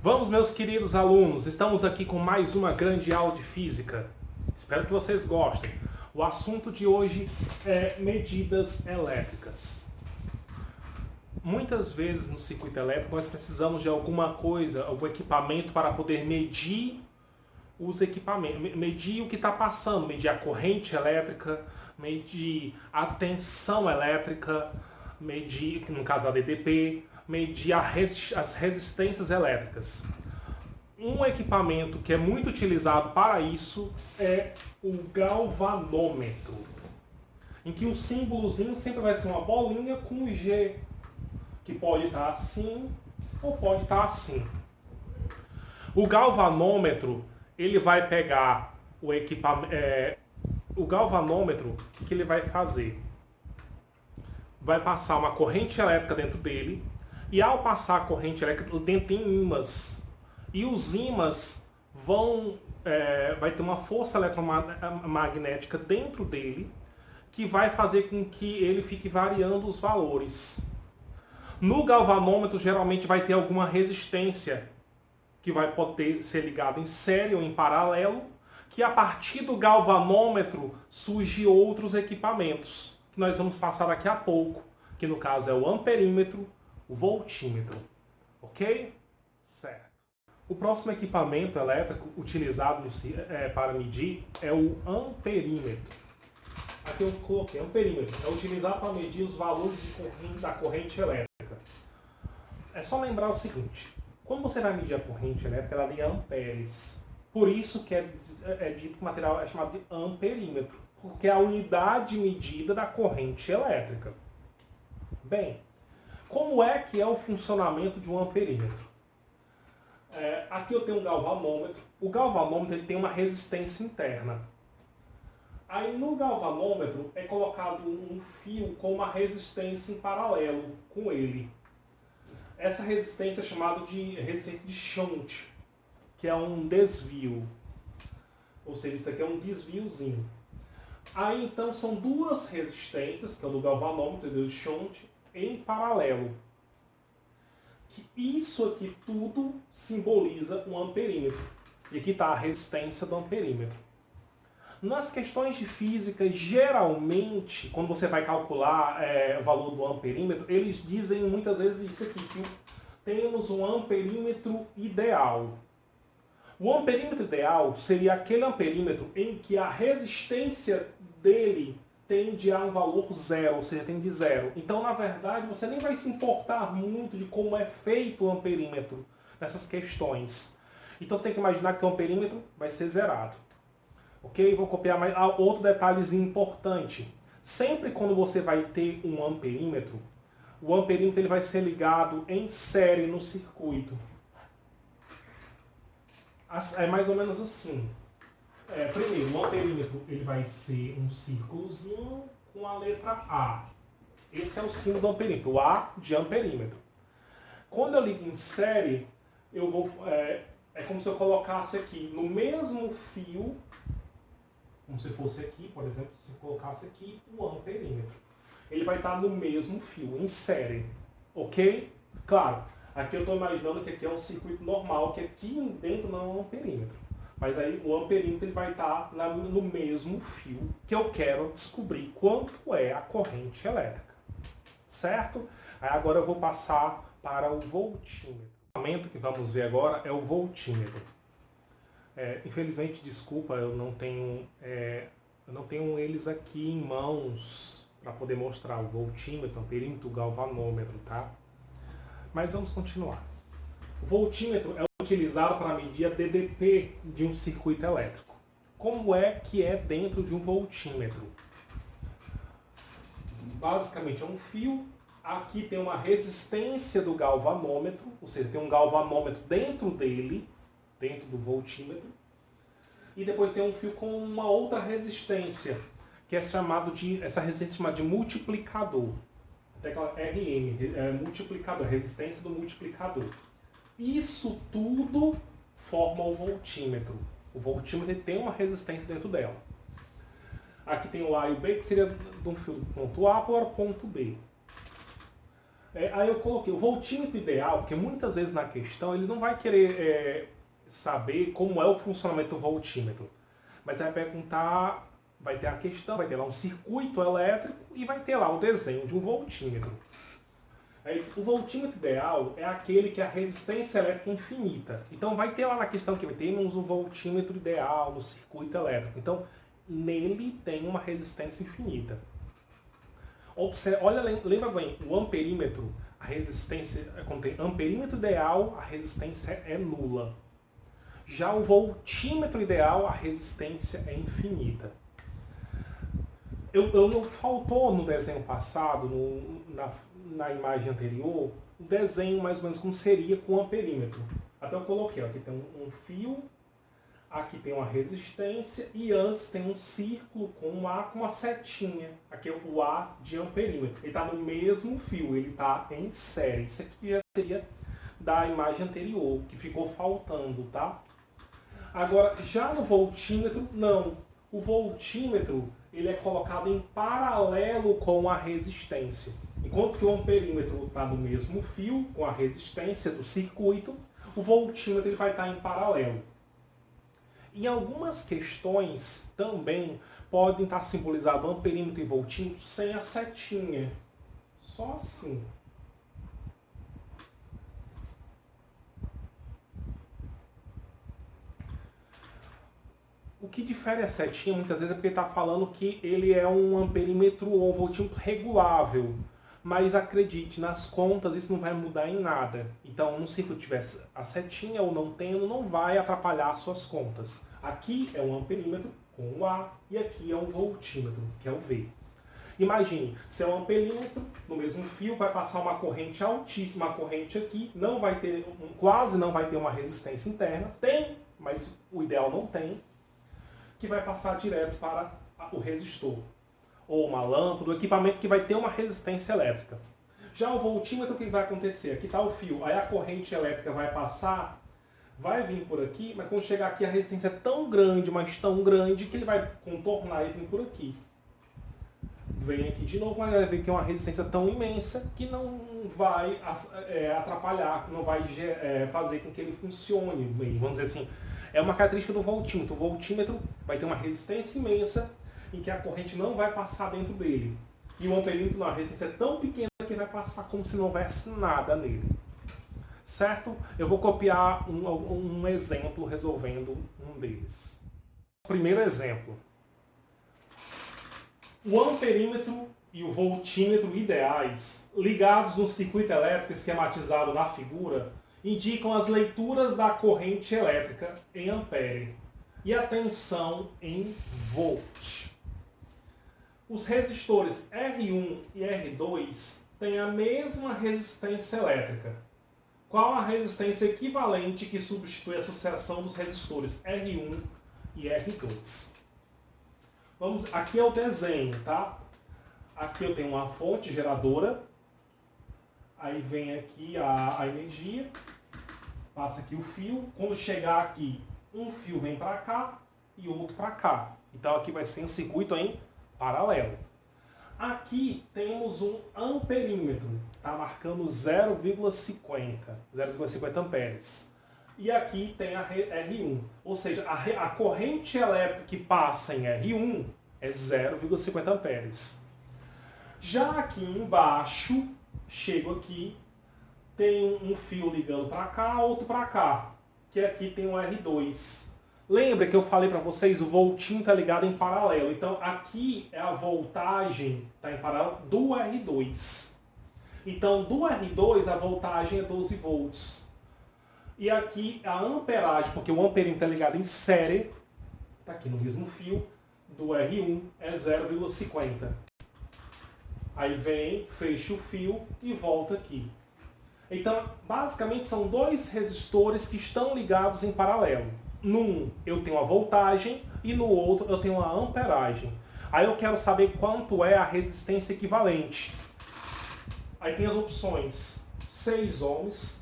Vamos, meus queridos alunos, estamos aqui com mais uma grande aula de física. Espero que vocês gostem. O assunto de hoje é medidas elétricas. Muitas vezes no circuito elétrico nós precisamos de alguma coisa, algum equipamento para poder medir os equipamentos, medir o que está passando, medir a corrente elétrica, medir a tensão elétrica, medir, no caso a DDP, medir as resistências elétricas. Um equipamento que é muito utilizado para isso é o galvanômetro, em que o símbolozinho sempre vai ser uma bolinha com um G, que pode estar assim ou pode estar assim. O galvanômetro, ele vai pegar o equipamento, o galvanômetro, o que ele vai fazer? Vai passar uma corrente elétrica dentro dele, e ao passar a corrente elétrica, dentro tem ímãs. E os ímãs vai ter uma força eletromagnética dentro dele, que vai fazer com que ele fique variando os valores. No galvanômetro, geralmente vai ter alguma resistência, que vai poder ser ligado em série ou em paralelo, que a partir do galvanômetro surgem outros equipamentos, que nós vamos passar daqui a pouco, que no caso é o amperímetro, o voltímetro, ok? Certo. O próximo equipamento elétrico utilizado para medir é o amperímetro. Aqui eu coloquei amperímetro, é utilizado para medir os valores da corrente elétrica. É só lembrar o seguinte, quando você vai medir a corrente elétrica, ela é amperes. Por isso que é dito que o material é chamado de amperímetro, porque é a unidade medida da corrente elétrica. Bem, como é que é o funcionamento de um amperímetro? Aqui eu tenho um galvanômetro. O galvanômetro ele tem uma resistência interna. Aí no galvanômetro é colocado um fio com uma resistência em paralelo com ele. Essa resistência é chamada de resistência de shunt, que é um desvio. Ou seja, isso aqui é um desviozinho. Aí então são duas resistências, que é o do galvanômetro e do shunt, em paralelo. Isso aqui tudo simboliza um amperímetro. E aqui está a resistência do amperímetro. Nas questões de física, geralmente, quando você vai calcular o valor do amperímetro, eles dizem muitas vezes isso aqui, que temos um amperímetro ideal. O amperímetro ideal seria aquele amperímetro em que a resistência dele tende a um valor zero, ou seja, tem de zero. Então, na verdade, você nem vai se importar muito de como é feito o amperímetro nessas questões. Então, você tem que imaginar que o amperímetro vai ser zerado. Ok? Vou copiar mais outro detalhezinho importante. Sempre quando você vai ter um amperímetro, o amperímetro ele vai ser ligado em série no circuito. É mais ou menos assim. Primeiro, o amperímetro ele vai ser um círculozinho com a letra A. Esse é o símbolo do amperímetro, o A de amperímetro. Quando eu ligo em série, é como se eu colocasse aqui no mesmo fio, como se fosse aqui, por exemplo, se eu colocasse aqui o amperímetro. Ele vai estar no mesmo fio, em série. Ok? Claro, aqui eu estou imaginando que aqui é um circuito normal, que aqui dentro não é um amperímetro. Mas aí o amperímetro ele vai estar no mesmo fio que eu quero descobrir quanto é a corrente elétrica. Certo? Aí agora eu vou passar para o voltímetro. O equipamento que vamos ver agora é o voltímetro. Infelizmente, desculpa, eu não tenho eles aqui em mãos para poder mostrar o voltímetro, amperímetro, galvanômetro, tá? Mas vamos continuar. O voltímetro é utilizado para medir a DDP de um circuito elétrico. Como é que é dentro de um voltímetro? Basicamente é um fio. Aqui tem uma resistência do galvanômetro, ou seja, tem um galvanômetro dentro dele, dentro do voltímetro. E depois tem um fio com uma outra resistência, que é essa resistência chamada de multiplicador. Tecla RM, multiplicador, resistência do multiplicador. Isso tudo forma o voltímetro. O voltímetro tem uma resistência dentro dela. Aqui tem o A e o B, que seria de um fio do ponto A para o ponto B. Aí eu coloquei o voltímetro ideal, porque muitas vezes na questão ele não vai querer saber como é o funcionamento do voltímetro. Mas vai perguntar, vai ter a questão, vai ter lá um circuito elétrico e vai ter lá o desenho de um voltímetro. Aí, o voltímetro ideal é aquele que a resistência elétrica é infinita. Então vai ter lá na questão que temos o voltímetro ideal no circuito elétrico. Então nele tem uma resistência infinita. Olha, lembra bem, o amperímetro, a resistência, quando tem amperímetro ideal, a resistência é nula. Já o voltímetro ideal, a resistência é infinita. Faltou no desenho passado, na imagem anterior, o desenho mais ou menos como seria com o amperímetro. Até eu coloquei, ó, aqui tem um fio, aqui tem uma resistência e antes tem um círculo com um A com uma setinha. Aqui é o A de amperímetro. Ele está no mesmo fio, ele está em série. Isso aqui já seria da imagem anterior, que ficou faltando, tá? Agora, já no voltímetro, não. O voltímetro ele é colocado em paralelo com a resistência. Enquanto que o amperímetro está no mesmo fio, com a resistência do circuito, o voltímetro ele vai estar em paralelo. Em algumas questões também podem estar simbolizados amperímetro e voltímetro sem a setinha. Só assim. O que difere a setinha muitas vezes é porque está falando que ele é um amperímetro ou um voltímetro regulável. Mas acredite, nas contas isso não vai mudar em nada. Então, se eu tivesse a setinha ou não tendo, não vai atrapalhar as suas contas. Aqui é um amperímetro com o A e aqui é um voltímetro, que é o V. Imagine, se é um amperímetro, no mesmo fio vai passar uma corrente altíssima, a corrente aqui não vai ter, quase não vai ter uma resistência interna. Tem, mas o ideal não tem, que vai passar direto para o resistor. Ou uma lâmpada, um equipamento que vai ter uma resistência elétrica. Já o voltímetro, o que vai acontecer? Aqui está o fio, aí a corrente elétrica vai passar, vai vir por aqui, mas quando chegar aqui a resistência é tão grande, mas tão grande, que ele vai contornar e vir por aqui. Vem aqui de novo, mas vai ver que é uma resistência tão imensa que não vai atrapalhar, não vai fazer com que ele funcione bem. Vamos dizer assim, é uma característica do voltímetro. O voltímetro vai ter uma resistência imensa, em que a corrente não vai passar dentro dele. E o amperímetro, não, a resistência é tão pequena que vai passar como se não houvesse nada nele. Certo? Eu vou copiar um exemplo resolvendo um deles. Primeiro exemplo. O amperímetro e o voltímetro ideais, ligados no circuito elétrico esquematizado na figura, indicam as leituras da corrente elétrica em ampere e a tensão em volt. Os resistores R1 e R2 têm a mesma resistência elétrica. Qual a resistência equivalente que substitui a associação dos resistores R1 e R2? Aqui é o desenho, tá? Aqui eu tenho uma fonte geradora, aí vem aqui a energia, passa aqui o fio, quando chegar aqui, um fio vem para cá e outro para cá. Então aqui vai ser um circuito em paralelo. Aqui temos um amperímetro, está marcando 0,50 amperes. E aqui tem a R1, ou seja, a corrente elétrica que passa em R1 é 0,50 amperes. Já aqui embaixo, chego aqui, tem um fio ligando para cá, outro para cá, que aqui tem um R2. Lembra que eu falei para vocês, o voltinho está ligado em paralelo. Então aqui é a voltagem, está em paralelo, do R2. Então do R2 a voltagem é 12 volts. E aqui a amperagem, porque o amperímetro está ligado em série, está aqui no mesmo fio, do R1 é 0,50. Aí vem, fecha o fio e volta aqui. Então, basicamente são dois resistores que estão ligados em paralelo. Num eu tenho a voltagem e no outro eu tenho a amperagem. Aí eu quero saber quanto é a resistência equivalente. Aí tem as opções 6 ohms,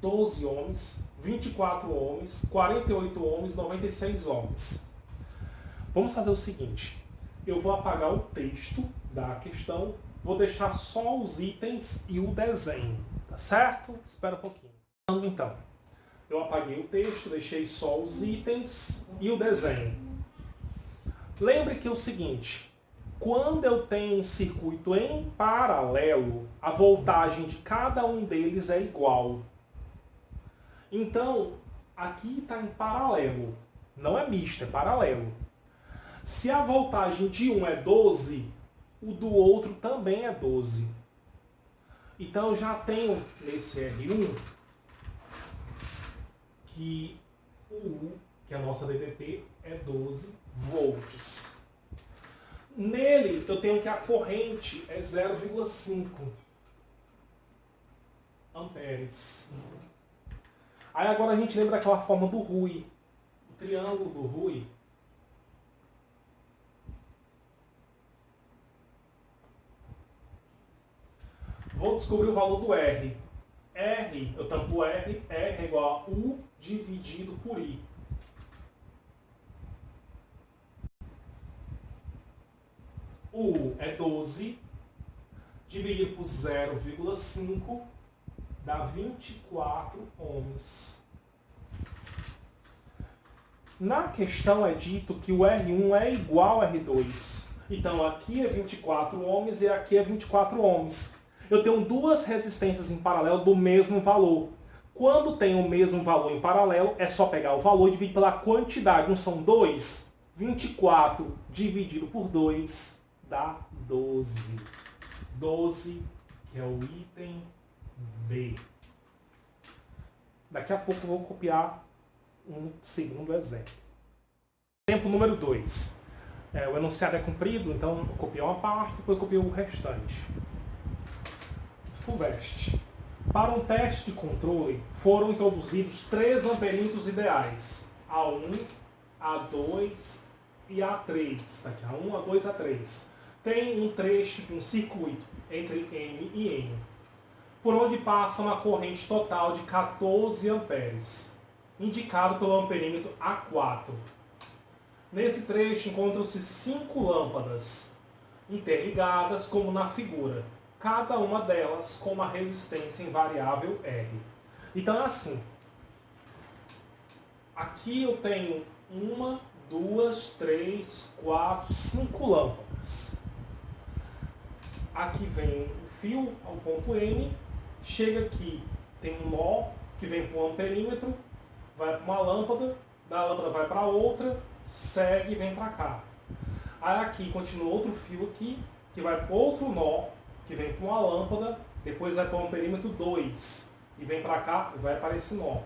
12 ohms, 24 ohms, 48 ohms, 96 ohms. Vamos fazer o seguinte. Eu vou apagar o texto da questão vou deixar só os itens e o desenho, tá certo? Espera um pouquinho. Então, eu apaguei o texto, deixei só os itens e o desenho. Lembre que é o seguinte, quando eu tenho um circuito em paralelo, a voltagem de cada um deles é igual. Então, aqui está em paralelo, não é misto, é paralelo. Se a voltagem de um é 12, o do outro também é 12. Então eu já tenho nesse R1 que o U, que é a nossa DDT, é 12 volts. Nele eu tenho que a corrente é 0,5 amperes. Aí agora a gente lembra daquela forma do Rui. O triângulo do Rui. Vou descobrir o valor do R. R, eu tampo R é igual a U dividido por I. O U é 12, dividido por 0,5, dá 24 ohms. Na questão é dito que o R1 é igual a R2. Então aqui é 24 ohms e aqui é 24 ohms. Eu tenho duas resistências em paralelo do mesmo valor. Quando tem o mesmo valor em paralelo, é só pegar o valor e dividir pela quantidade. Não são 2? 24 dividido por 2 dá 12. 12, que é o item B. Daqui a pouco eu vou copiar um segundo exemplo. Exemplo número 2. O enunciado é comprido, então eu copio uma parte, depois eu copio o restante. FUVEST. Para um teste de controle, foram introduzidos 3 amperímetros ideais. A1, A2 e A3. Aqui, A1, A2, A3. Tem um trecho de um circuito entre M e N, por onde passa uma corrente total de 14 amperes, indicado pelo amperímetro A4. Nesse trecho encontram-se 5 lâmpadas, interligadas como na figura, cada uma delas com uma resistência em variável R. Então é assim, aqui eu tenho 1, 2, 3, 4, 5 lâmpadas. Aqui vem o fio ao ponto N, chega aqui, tem um nó que vem para o amperímetro, vai para uma lâmpada, da lâmpada vai para outra, segue e vem para cá. Aí aqui continua outro fio aqui, que vai para outro nó, que vem para uma lâmpada, depois vai para o amperímetro 2, e vem para cá e vai para esse nó.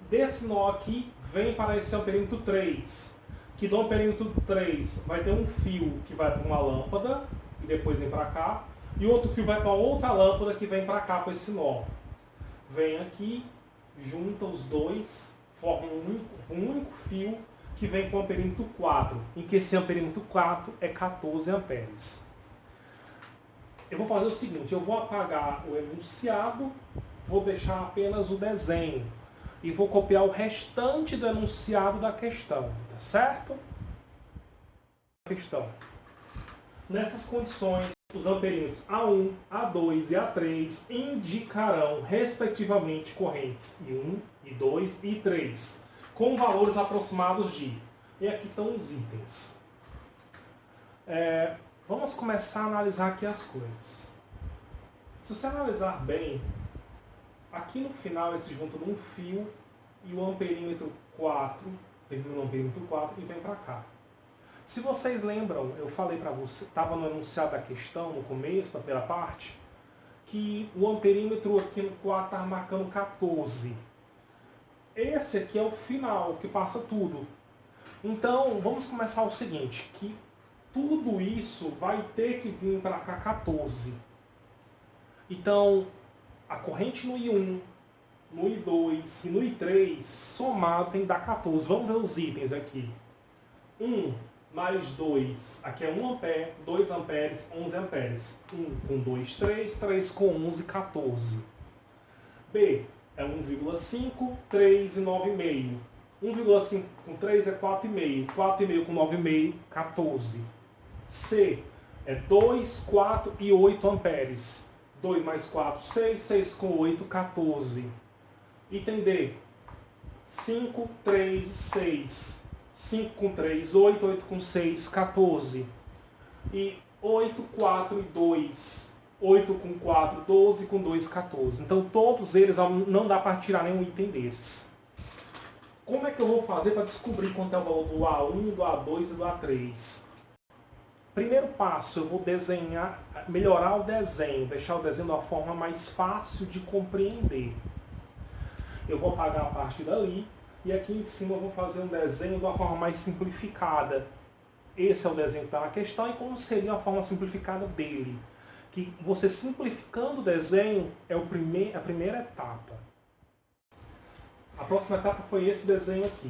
Desse nó aqui, vem para esse amperímetro 3, que do amperímetro 3 vai ter um fio que vai para uma lâmpada, e depois vem para cá, e outro fio vai para outra lâmpada que vem para cá, para esse nó. Vem aqui, junta os dois, forma um único fio que vem com o amperímetro 4, em que esse amperímetro 4 é 14 amperes. Eu vou fazer o seguinte, eu vou apagar o enunciado, vou deixar apenas o desenho e vou copiar o restante do enunciado da questão, tá certo? Questão. Nessas condições, os amperímetros A1, A2 e A3 indicarão, respectivamente, correntes I1, I2 e I3, com valores aproximados de... E aqui estão os itens. Vamos começar a analisar aqui as coisas. Se você analisar bem, aqui no final ele se junta num fio e o amperímetro 4, termina no amperímetro 4 e vem para cá. Se vocês lembram, eu falei para você, estava no enunciado da questão, no começo, na primeira parte, que o amperímetro aqui no 4 está marcando 14. Esse aqui é o final, que passa tudo. Então, vamos começar o seguinte, que tudo isso vai ter que vir para cá 14. Então, a corrente no I1, no I2 e no I3, somado tem que dar 14. Vamos ver os itens aqui. 1 mais 2, aqui é 1 ampere, 2 amperes, 11 amperes. 1 com 2, 3, 3 com 11, 14. B é 1,5, 3 e 9,5. 1,5 com 3 é 4,5. 4,5 com 9,5, 14. C, É 2, 4 e 8 amperes. 2 mais 4, 6. 6 com 8, 14. Item D. 5, 3, 6. 5 com 3, 8. 8 com 6, 14. E 8, 4 e 2. 8 com 4, 12. Com 2, 14. Então todos eles não dá para tirar nenhum item desses. Como é que eu vou fazer para descobrir quanto é o valor do A1, do A2 e do A3? Primeiro passo, eu vou desenhar, melhorar o desenho, deixar o desenho de uma forma mais fácil de compreender. Eu vou apagar a parte dali e aqui em cima eu vou fazer um desenho de uma forma mais simplificada. Esse é o desenho que está na questão e como seria a forma simplificada dele. Que você simplificando o desenho é a primeira etapa. A próxima etapa foi esse desenho aqui.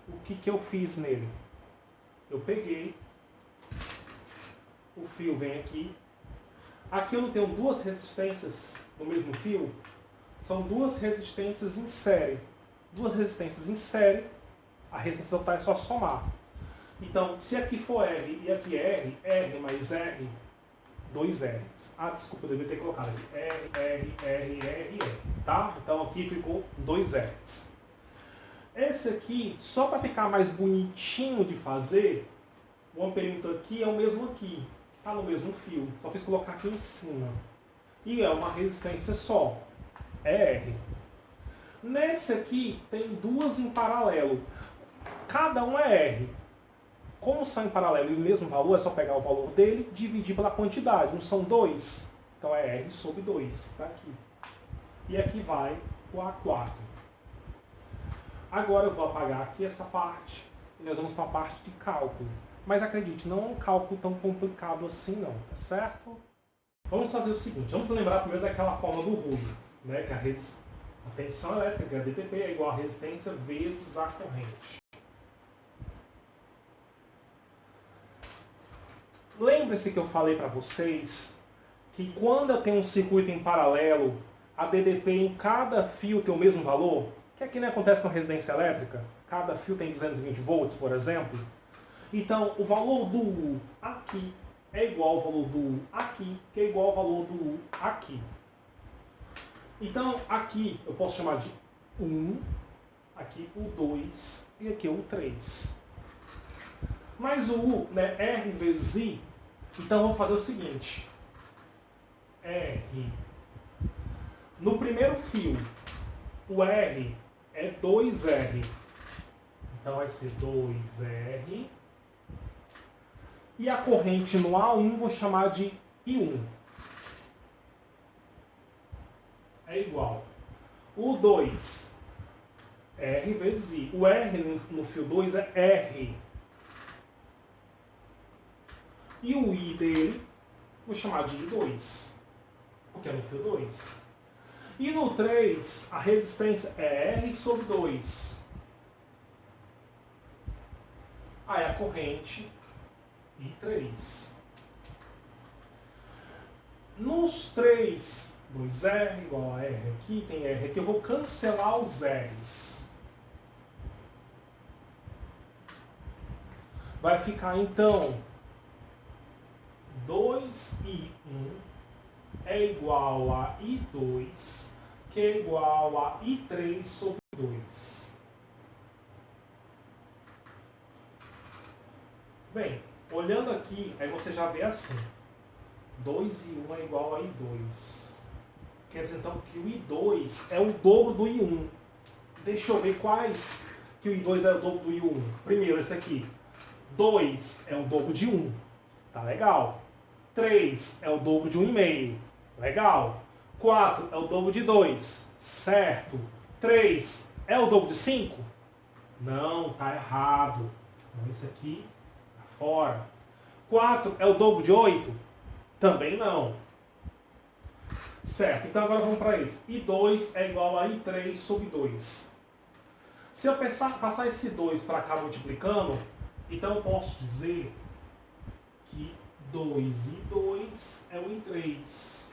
O que eu fiz nele? Eu peguei, o fio vem aqui. Aqui eu não tenho duas resistências no mesmo fio. São duas resistências em série. Duas resistências em série, a resistência total é só somar. Então, se aqui for R e aqui é R, R mais R, 2 R's. Ah, desculpa, eu devia ter colocado aqui. R, tá? Então aqui ficou 2 R's. Esse aqui, só para ficar mais bonitinho de fazer, o amperímetro aqui é o mesmo aqui. Tá no mesmo fio. Só fiz colocar aqui em cima. E é uma resistência só. É R. Nesse aqui tem duas em paralelo. Cada um é R. Como são em paralelo e o mesmo valor, é só pegar o valor dele e dividir pela quantidade. Não são 2? Então é R sobre 2. Tá aqui. E aqui vai o A4. Agora eu vou apagar aqui essa parte e nós vamos para a parte de cálculo. Mas acredite, não é um cálculo tão complicado assim não, tá certo? Vamos fazer o seguinte, vamos lembrar primeiro daquela forma do rulo, né? Que a tensão elétrica, que é a DTP, é igual a resistência vezes a corrente. Lembre-se que eu falei para vocês que quando eu tenho um circuito em paralelo, a DDP em cada fio tem o mesmo valor, que aqui não acontece com a resistência elétrica, cada fio tem 220 volts, por exemplo. Então, o valor do U aqui é igual ao valor do U aqui, que é igual ao valor do U aqui. Então, aqui eu posso chamar de 1, aqui o 2 e aqui o 3. Mas o U, né, R vezes I, então eu vou fazer o seguinte. R. No primeiro fio, o R é 2R. Então vai ser 2R. E a corrente no A1 vou chamar de I1. É igual. O 2, R vezes I. O R no fio 2 é R. E o I dele, vou chamar de I2, porque é no fio 2. E no 3, a resistência é R sobre 2. Aí a corrente, I3. Nos 3, 2R igual a R aqui, tem R aqui, eu vou cancelar os R's. Vai ficar então 2I1 é igual a I2, que é igual a I3 sobre 2. Bem, olhando aqui, aí você já vê assim. 2I1 é igual a I2. Quer dizer então que o I2 é o dobro do I1. Deixa eu ver quais que o I2 é o dobro do I1. Primeiro, esse aqui. 2 é o dobro de 1. Tá legal. 3 é o dobro de 1,5. Legal. 4 é o dobro de 2. Certo. 3 é o dobro de 5? Não, tá errado. Então esse aqui tá fora. 4 é o dobro de 8? Também não. Certo. Então agora vamos para esse. I2 é igual a I3 sobre 2. Se eu passar esse 2 para cá multiplicando, então eu posso dizer que 2I2 é o I3.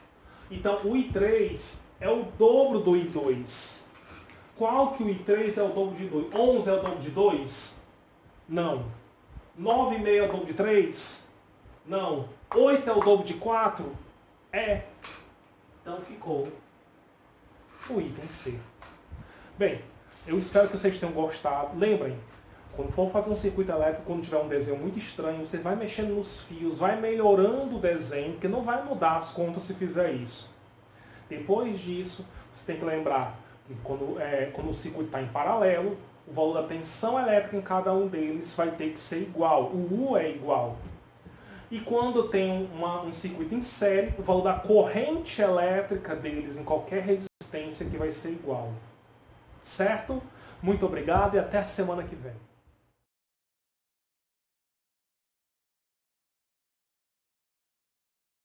Então o I3 é o dobro do I2. Qual que o I3 é o dobro de 2? 11 é o dobro de 2? Não. 9,5 é o dobro de 3? Não. 8 é o dobro de 4? É. Então ficou o item C. Bem, eu espero que vocês tenham gostado. Lembrem, quando for fazer um circuito elétrico, quando tiver um desenho muito estranho, você vai mexendo nos fios, vai melhorando o desenho, porque não vai mudar as contas se fizer isso. Depois disso, você tem que lembrar que quando o circuito está em paralelo, o valor da tensão elétrica em cada um deles vai ter que ser igual. O U é igual. E quando tem um circuito em série, o valor da corrente elétrica deles em qualquer resistência que vai ser igual. Certo? Muito obrigado e até a semana que vem.